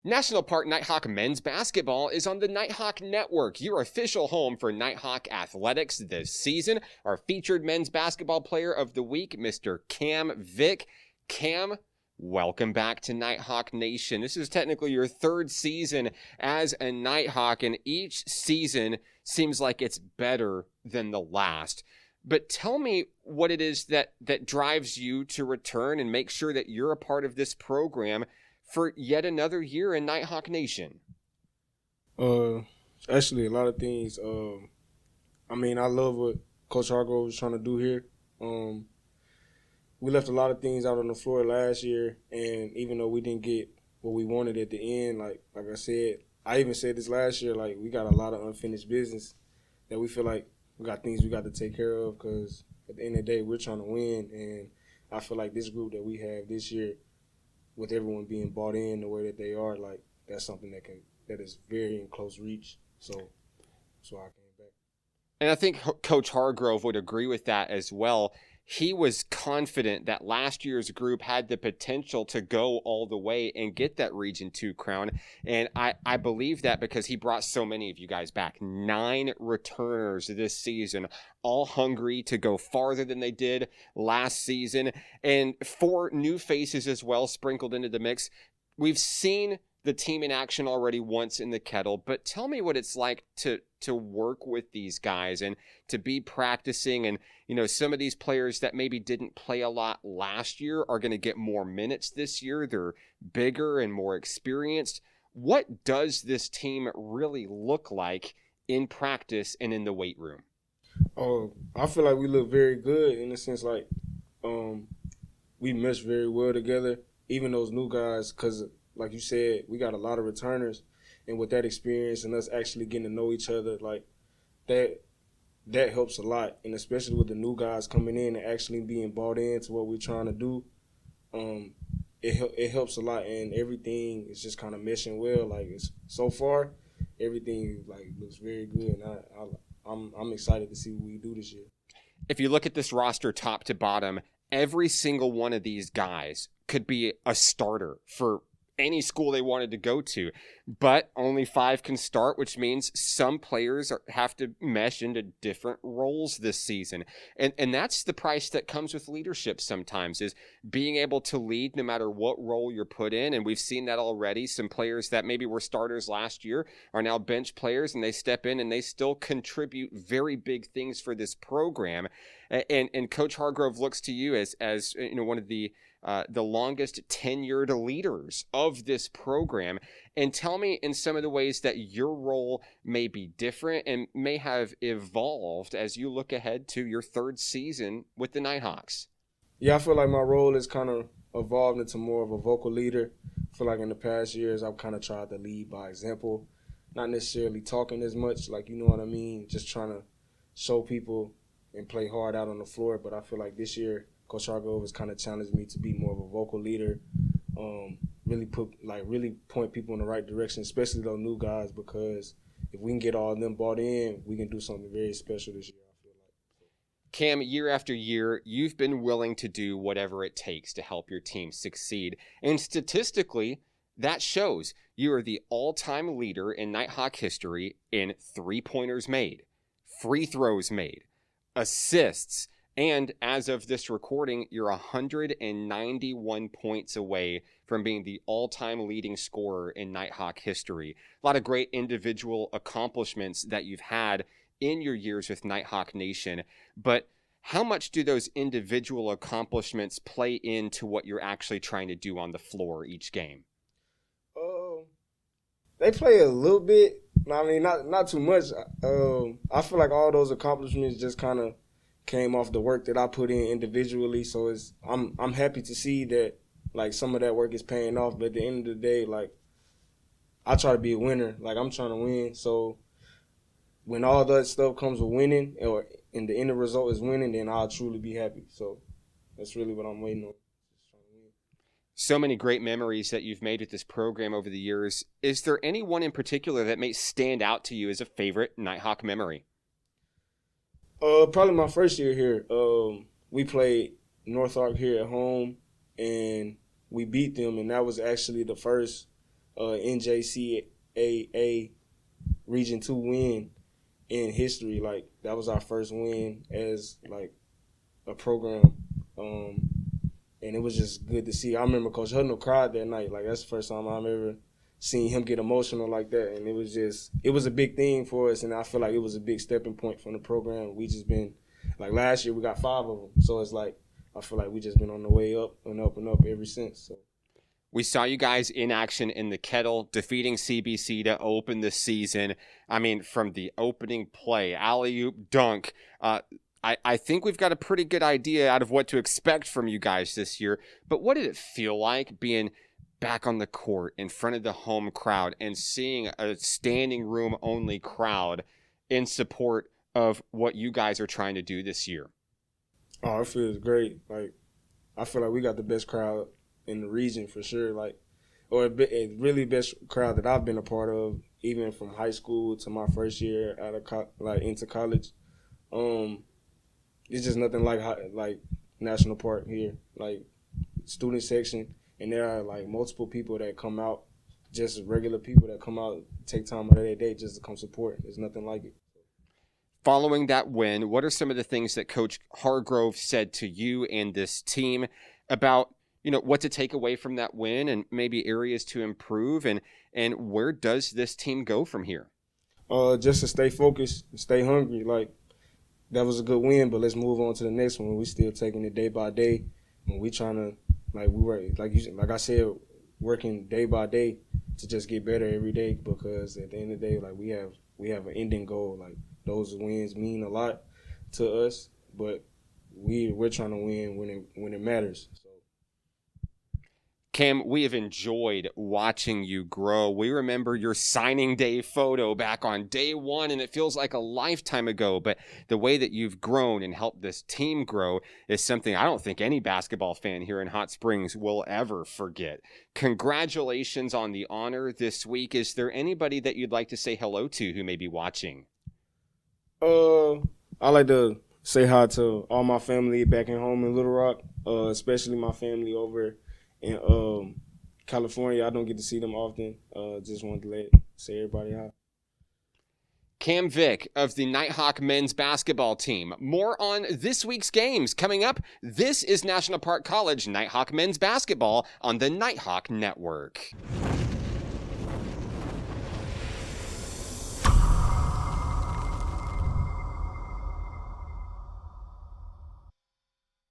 National Park Nighthawk men's basketball is on the Nighthawk Network, your official home for Nighthawk athletics this season. Our featured men's basketball player of the week, Mr. Kam Vick. Kam, welcome back to Nighthawk Nation. This is technically your third season as a Nighthawk, and each season seems like it's better than the last. But tell me what it is that drives you to return and make sure that you're a part of this program for yet another year in Nighthawk Nation. Actually, a lot of things. I love what Coach Hargrove was trying to do here. We left a lot of things out on the floor last year, and even though we didn't get what we wanted at the end, like I said, I even said this last year, like we got a lot of unfinished business that we feel like we got things we got to take care of because at the end of the day, we're trying to win, and I feel like this group that we have this year, with everyone being bought in the way that they are, like that's something that is very in close reach. So I came back. And I think Coach Hargrove would agree with that as well. He was confident that last year's group had the potential to go all the way and get that Region 2 crown. And I believe that because he brought so many of you guys back. 9 returners this season, all hungry to go farther than they did last season. And 4 new faces as well sprinkled into the mix. We've seen the team in action already once in the Kettle, but tell me what it's like to work with these guys and to be practicing. And, you know, some of these players that maybe didn't play a lot last year are going to get more minutes this year. They're bigger and more experienced. What does this team really look like in practice and in the weight room? Oh, I feel like we look very good in the sense like we mesh very well together, even those new guys, because like you said, we got a lot of returners, and with that experience and us actually getting to know each other, like that helps a lot, and especially with the new guys coming in and actually being bought into what we're trying to do, it helps a lot, and everything is just kind of meshing well. Like so far, everything like looks very good, and I'm excited to see what we do this year. If you look at this roster top to bottom, every single one of these guys could be a starter for any school they wanted to go to, but only 5 can start, which means some players have to mesh into different roles this season. And that's the price that comes with leadership sometimes, is being able to lead no matter what role you're put in. And we've seen that already. Some players that maybe were starters last year are now bench players, and they step in and they still contribute very big things for this program. And Coach Hargrove looks to you as you know, one of the longest tenured leaders of this program. And tell me in some of the ways that your role may be different and may have evolved as you look ahead to your 3rd season with the Nighthawks. Yeah, I feel like my role has kind of evolved into more of a vocal leader. I feel like in the past years I've kind of tried to lead by example, not necessarily talking as much, like, you know what I mean, just trying to show people and play hard out on the floor. But I feel like this year Coach Hargrove has kind of challenged me to be more of a vocal leader, really point people in the right direction, especially those new guys, because if we can get all of them bought in, we can do something very special this year, I feel like. Kam, year after year, you've been willing to do whatever it takes to help your team succeed. And statistically, that shows. You are the all-time leader in Nighthawk history in 3-pointers made, free throws made, assists, and as of this recording, you're 191 points away from being the all-time leading scorer in Nighthawk history. A lot of great individual accomplishments that you've had in your years with Nighthawk Nation. But how much do those individual accomplishments play into what you're actually trying to do on the floor each game? They play a little bit. I mean, not too much. I feel like all those accomplishments just kind of came off the work that I put in individually. So I'm happy to see that like some of that work is paying off. But at the end of the day, like I try to be a winner. Like I'm trying to win. So when all that stuff comes with winning, and the end result is winning, then I'll truly be happy. So that's really what I'm waiting on. So many great memories that you've made with this program over the years. Is there any one in particular that may stand out to you as a favorite Nighthawk memory? Probably my first year here. We played Nighthawk here at home, and we beat them, and that was actually the first NJCAA Region 2 win in history. Like, that was our first win as, like, a program. And it was just good to see. I remember Coach Hudnall cried that night. Like, that's the first time I've ever seen him get emotional like that. And it was a big thing for us, and I feel like it was a big stepping point from the program. We just been, like, last year we got 5 of them. So it's like, I feel like we just been on the way up and up and up ever since. So. We saw you guys in action in the Kettle, defeating CBC to open the season. I mean, from the opening play, alley-oop dunk, I think we've got a pretty good idea out of what to expect from you guys this year. But what did it feel like being back on the court in front of the home crowd and seeing a standing room only crowd in support of what you guys are trying to do this year? Oh, it feels great. Like, I feel like we got the best crowd in the region for sure. Like, or a really best crowd that I've been a part of, even from high school to my first year out of into college. It's just nothing like National Park here, like student section, and there are like multiple people that come out, just regular people that come out, take time out of their day just to come support. There's nothing like it. Following that win, what are some of the things that Coach Hargrove said to you and this team about, you know, what to take away from that win and maybe areas to improve, and where does this team go from here? Just to stay focused, stay hungry. Like, that was a good win, but let's move on to the next one. We still taking it day by day, and we trying to, like I said, working day by day to just get better every day, because at the end of the day, like, we have an ending goal. Like, those wins mean a lot to us, but we're trying to win when it matters. So. Kam, we have enjoyed watching you grow. We remember your signing day photo back on day one, and it feels like a lifetime ago. But the way that you've grown and helped this team grow is something I don't think any basketball fan here in Hot Springs will ever forget. Congratulations on the honor this week. Is there anybody that you'd like to say hello to who may be watching? I like to say hi to all my family back at home in Little Rock, especially my family over in California. I don't get to see them often. Just wanted to say everybody hi. Kam Vick of the Nighthawk men's basketball team. More on this week's games coming up. This is National Park College Nighthawk men's basketball on the Nighthawk Network.